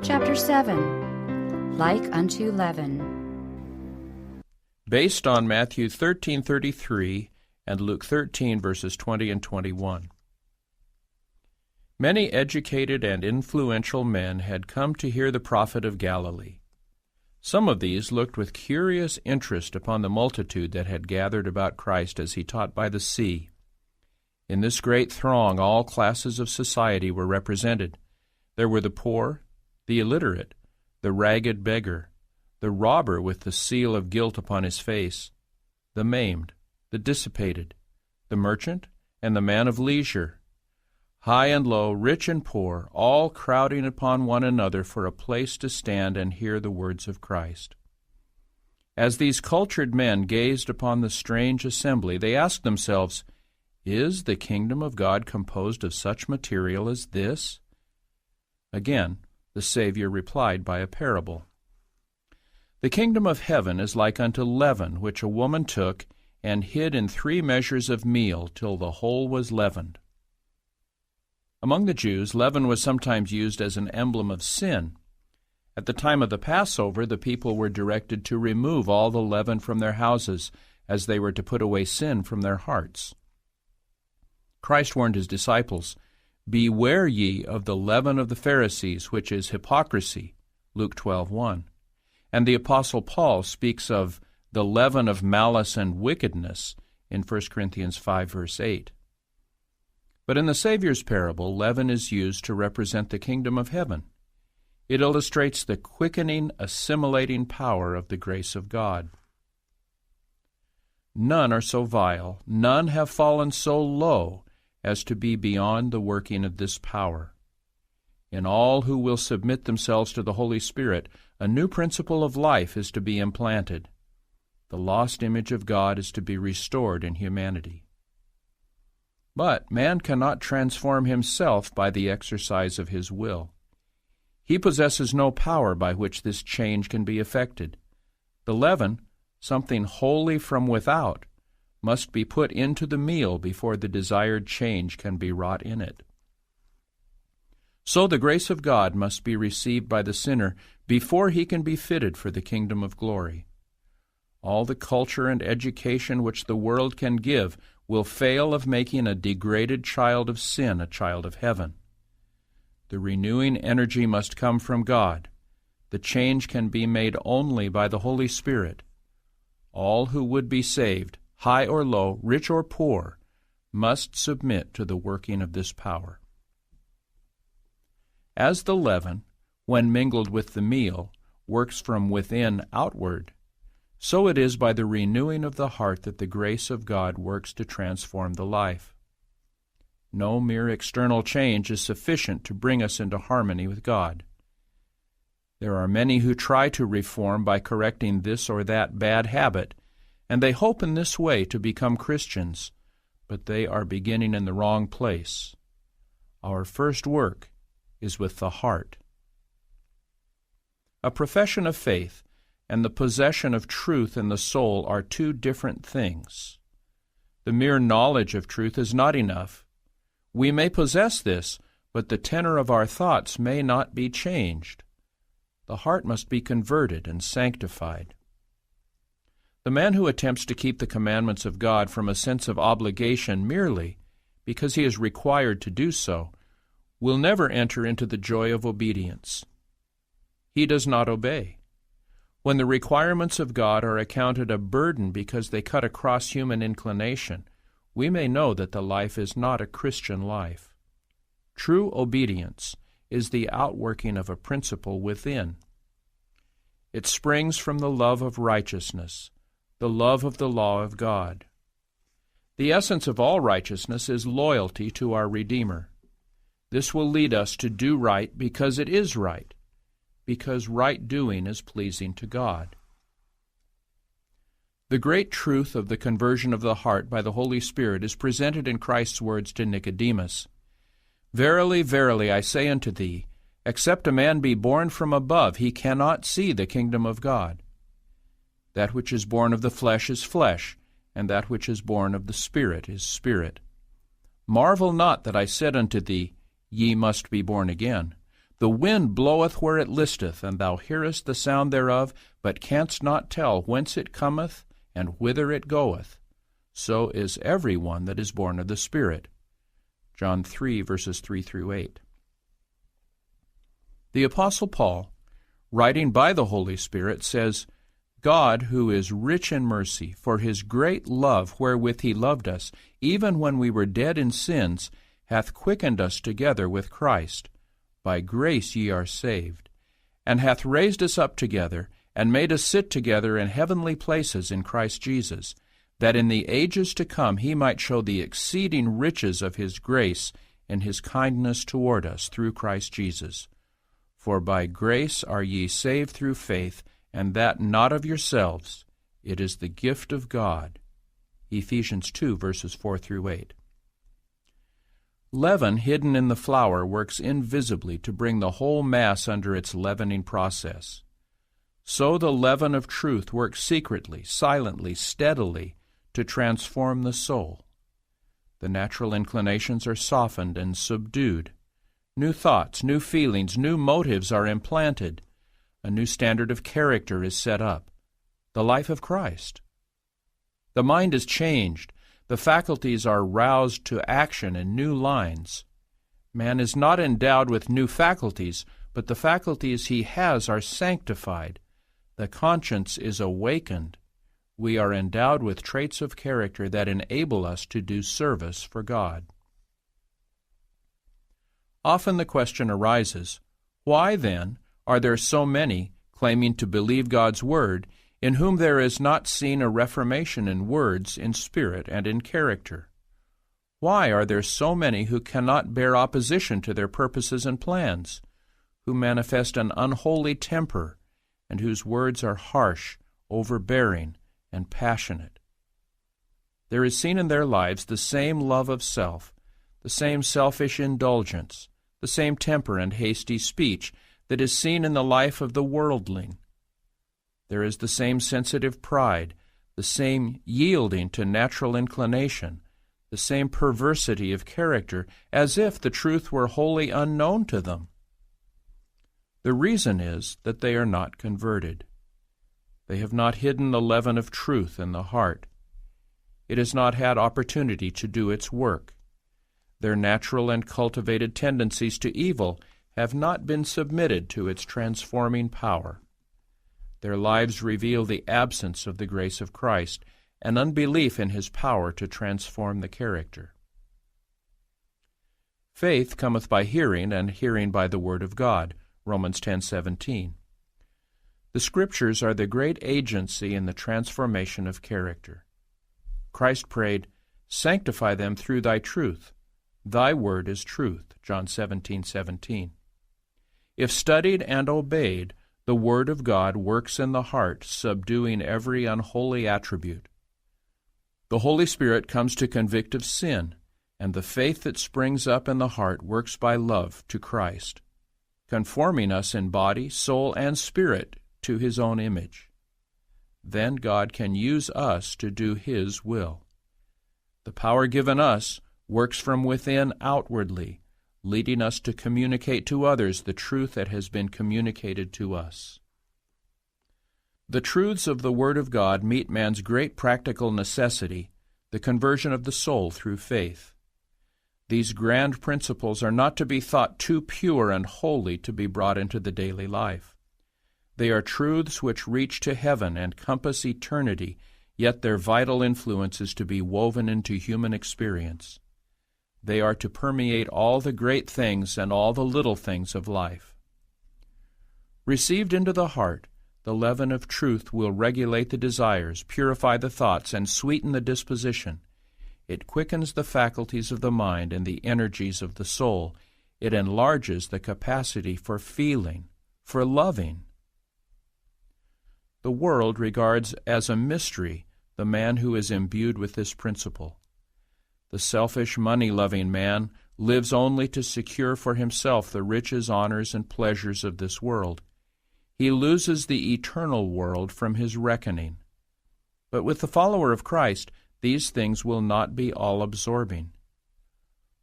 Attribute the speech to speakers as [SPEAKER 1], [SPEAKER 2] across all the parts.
[SPEAKER 1] Chapter 7, Like unto Leaven.
[SPEAKER 2] Based on Matthew 13:33 and Luke 13, verses 20 and 21. Many educated and influential men had come to hear the prophet of Galilee. Some of these looked with curious interest upon the multitude that had gathered about Christ as he taught by the sea. In this great throng all classes of society were represented. There were the poor, the illiterate, the ragged beggar, the robber with the seal of guilt upon his face, the maimed, the dissipated, the merchant, and the man of leisure. High and low, rich and poor, all crowding upon one another for a place to stand and hear the words of Christ. As these cultured men gazed upon the strange assembly, they asked themselves, "Is the kingdom of God composed of such material as this?" Again, the Savior replied by a parable. The kingdom of heaven is like unto leaven, which a woman took and hid in 3 measures of meal till the whole was leavened. Among the Jews, leaven was sometimes used as an emblem of sin. At the time of the Passover, the people were directed to remove all the leaven from their houses, as they were to put away sin from their hearts. Christ warned his disciples, "Beware ye of the leaven of the Pharisees, which is hypocrisy," Luke 12:1. And the Apostle Paul speaks of the leaven of malice and wickedness in 1 Corinthians 5, verse 8. But in the Savior's parable, leaven is used to represent the kingdom of heaven. It illustrates the quickening, assimilating power of the grace of God. None are so vile, none have fallen so low as to be beyond the working of this power. In all who will submit themselves to the Holy Spirit, a new principle of life is to be implanted. The lost image of God is to be restored in humanity. But man cannot transform himself by the exercise of his will. He possesses no power by which this change can be effected. The leaven, something wholly from without, must be put into the meal before the desired change can be wrought in it. So the grace of God must be received by the sinner before he can be fitted for the kingdom of glory. All the culture and education which the world can give will fail of making a degraded child of sin a child of heaven. The renewing energy must come from God. The change can be made only by the Holy Spirit. All who would be saved, high or low, rich or poor, must submit to the working of this power. As the leaven, when mingled with the meal, works from within outward, so it is by the renewing of the heart that the grace of God works to transform the life. No mere external change is sufficient to bring us into harmony with God. There are many who try to reform by correcting this or that bad habit, and they hope in this way to become Christians, but they are beginning in the wrong place. Our first work is with the heart. A profession of faith and the possession of truth in the soul are 2 different things. The mere knowledge of truth is not enough. We may possess this, but the tenor of our thoughts may not be changed. The heart must be converted and sanctified. The man who attempts to keep the commandments of God from a sense of obligation merely because he is required to do so will never enter into the joy of obedience. He does not obey. When the requirements of God are accounted a burden because they cut across human inclination, we may know that the life is not a Christian life. True obedience is the outworking of a principle within. It springs from the love of righteousness, the love of the law of God. The essence of all righteousness is loyalty to our Redeemer. This will lead us to do right because it is right, because right doing is pleasing to God. The great truth of the conversion of the heart by the Holy Spirit is presented in Christ's words to Nicodemus. "Verily, verily, I say unto thee, except a man be born from above, he cannot see the kingdom of God. That which is born of the flesh is flesh, and that which is born of the Spirit is spirit. Marvel not that I said unto thee, Ye must be born again. The wind bloweth where it listeth, and thou hearest the sound thereof, but canst not tell whence it cometh and whither it goeth. So is every one that is born of the Spirit. John 3, verses 3 through 8. The Apostle Paul, writing by the Holy Spirit, says, God, who is rich in mercy, for his great love wherewith he loved us, even when we were dead in sins, hath quickened us together with Christ. By grace ye are saved, and hath raised us up together, and made us sit together in heavenly places in Christ Jesus, that in the ages to come he might show the exceeding riches of his grace in his kindness toward us through Christ Jesus. For by grace are ye saved through faith, and that not of yourselves, it is the gift of God. Ephesians 2, verses 4 through 8. Leaven hidden in the flour works invisibly to bring the whole mass under its leavening process. So the leaven of truth works secretly, silently, steadily, to transform the soul. The natural inclinations are softened and subdued. New thoughts, new feelings, new motives are implanted. A new standard of character is set up, the life of Christ. The mind is changed. The faculties are roused to action in new lines. Man is not endowed with new faculties, but the faculties he has are sanctified. The conscience is awakened. We are endowed with traits of character that enable us to do service for God. Often the question arises, why then are there so many claiming to believe God's Word, in whom there is not seen a reformation in words, in spirit, and in character? Why are there so many who cannot bear opposition to their purposes and plans, who manifest an unholy temper, and whose words are harsh, overbearing, and passionate? There is seen in their lives the same love of self, the same selfish indulgence, the same temper and hasty speech that is seen in the life of the worldling. There is the same sensitive pride, the same yielding to natural inclination, the same perversity of character, as if the truth were wholly unknown to them. The reason is that they are not converted. They have not hidden the leaven of truth in the heart. It has not had opportunity to do its work. Their natural and cultivated tendencies to evil have not been submitted to its transforming power. Their lives reveal the absence of the grace of Christ and unbelief in his power to transform the character. Faith cometh by hearing, and hearing by the word of God. Romans 10:17. The Scriptures are the great agency in the transformation of character. Christ prayed, "Sanctify them through thy truth. Thy word is truth." John 17:17. If studied and obeyed, the Word of God works in the heart, subduing every unholy attribute. The Holy Spirit comes to convict of sin, and the faith that springs up in the heart works by love to Christ, conforming us in body, soul, and spirit to his own image. Then God can use us to do his will. The power given us works from within outwardly, leading us to communicate to others the truth that has been communicated to us. The truths of the Word of God meet man's great practical necessity, the conversion of the soul through faith. These grand principles are not to be thought too pure and holy to be brought into the daily life. They are truths which reach to heaven and compass eternity, yet their vital influence is to be woven into human experience. They are to permeate all the great things and all the little things of life. Received into the heart, the leaven of truth will regulate the desires, purify the thoughts, and sweeten the disposition. It quickens the faculties of the mind and the energies of the soul. It enlarges the capacity for feeling, for loving. The world regards as a mystery the man who is imbued with this principle. The selfish, money-loving man lives only to secure for himself the riches, honors, and pleasures of this world. He loses the eternal world from his reckoning. But with the follower of Christ, these things will not be all-absorbing.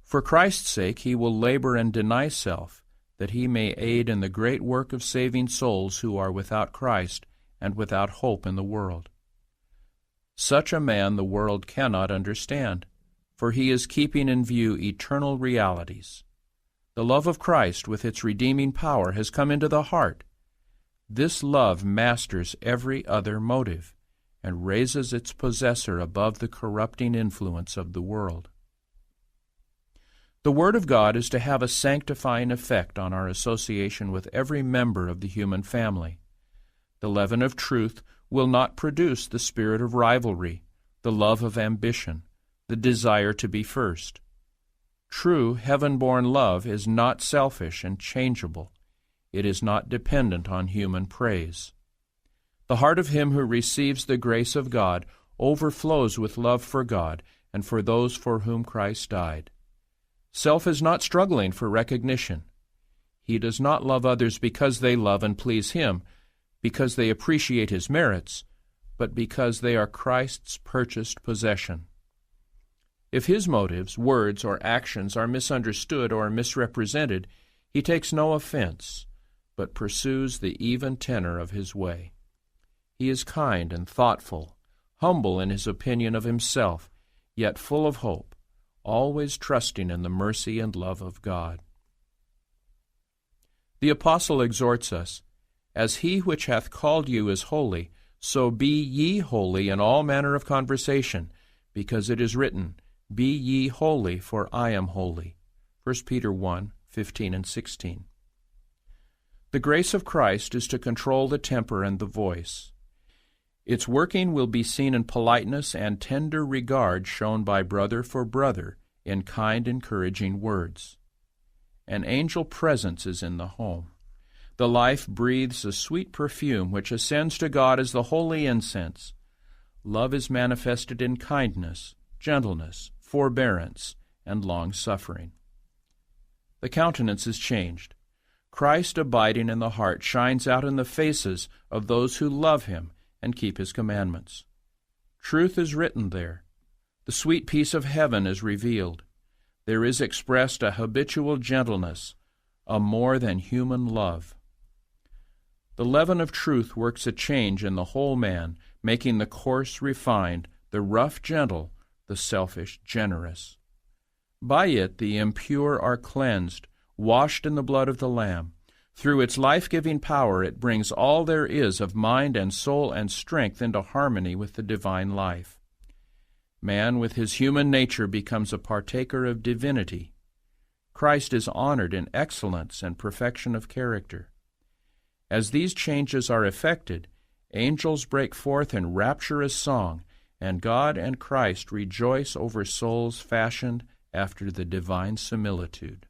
[SPEAKER 2] For Christ's sake, he will labor and deny self, that he may aid in the great work of saving souls who are without Christ and without hope in the world. Such a man the world cannot understand, for he is keeping in view eternal realities. The love of Christ with its redeeming power has come into the heart. This love masters every other motive and raises its possessor above the corrupting influence of the world. The Word of God is to have a sanctifying effect on our association with every member of the human family. The leaven of truth will not produce the spirit of rivalry, the love of ambition, the desire to be first. True heaven-born love is not selfish and changeable. It is not dependent on human praise. The heart of him who receives the grace of God overflows with love for God and for those for whom Christ died. Self is not struggling for recognition. He does not love others because they love and please him, because they appreciate his merits, but because they are Christ's purchased possession. If his motives, words, or actions are misunderstood or misrepresented, he takes no offense, but pursues the even tenor of his way. He is kind and thoughtful, humble in his opinion of himself, yet full of hope, always trusting in the mercy and love of God. The apostle exhorts us, "As he which hath called you is holy, so be ye holy in all manner of conversation, because it is written, Be ye holy, for I am holy." 1 Peter 1:15 and 16. The grace of Christ is to control the temper and the voice. Its working will be seen in politeness and tender regard shown by brother for brother in kind, encouraging words. An angel presence is in the home. The life breathes a sweet perfume which ascends to God as the holy incense. Love is manifested in kindness, gentleness, forbearance, and long-suffering. The countenance is changed. Christ abiding in the heart shines out in the faces of those who love him and keep his commandments. Truth is written there. The sweet peace of heaven is revealed. There is expressed a habitual gentleness, a more than human love. The leaven of truth works a change in the whole man, making the coarse refined, the rough gentle, the selfish generous. By it the impure are cleansed, washed in the blood of the Lamb. Through its life-giving power it brings all there is of mind and soul and strength into harmony with the divine life. Man with his human nature becomes a partaker of divinity. Christ is honored in excellence and perfection of character. As these changes are effected, angels break forth in rapturous song, and God and Christ rejoice over souls fashioned after the divine similitude.